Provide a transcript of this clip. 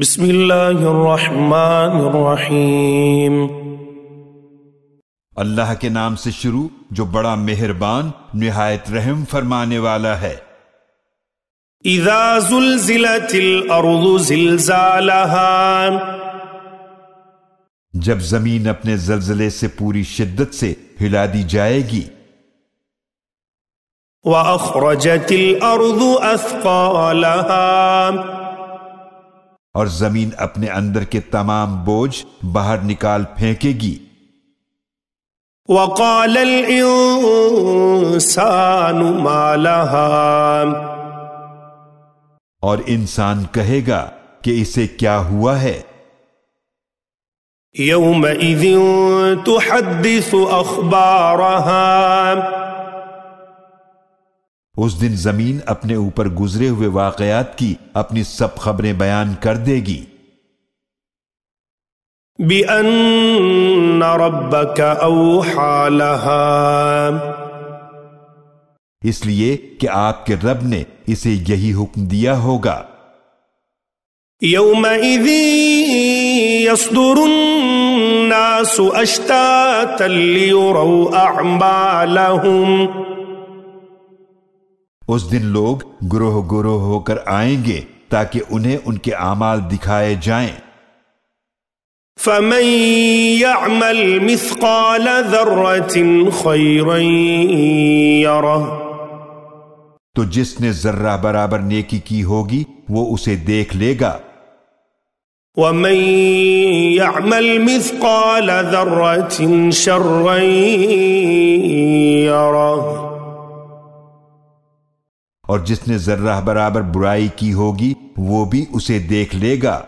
بسم اللہ الرحمن الرحیم۔ اللہ کے نام سے شروع جو بڑا مہربان نہایت رحم فرمانے والا ہے۔ اذا زلزلت الارض زلزالها، جب زمین اپنے زلزلے سے پوری شدت سے ہلا دی جائے گی۔ واخرجت الارض اثقالها، اور زمین اپنے اندر کے تمام بوجھ باہر نکال پھینکے گی۔ وقال الانسان ما لها، اور انسان کہے گا کہ اسے کیا ہوا ہے۔ یومئذ تحدث اخبارها، اس دن زمین اپنے اوپر گزرے ہوئے واقعات کی اپنی سب خبریں بیان کر دے گی۔ بأن ربك اوحى لها، اس لیے کہ آپ کے رب نے اسے یہی حکم دیا ہوگا۔ یومئذ یصدر الناس اشتاتا لیروا اعمالهم، اس دن لوگ گروہ گروہ ہو کر آئیں گے تاکہ انہیں ان کے اعمال دکھائے جائیں۔ فمن يعمل مثقال ذرة خيرا يره، تو جس نے ذرہ برابر نیکی کی ہوگی وہ اسے دیکھ لے گا۔ ومن يعمل مثقال ذرة شرا يره، اور جس نے ذرہ برابر برائی کی ہوگی وہ بھی اسے دیکھ لے گا۔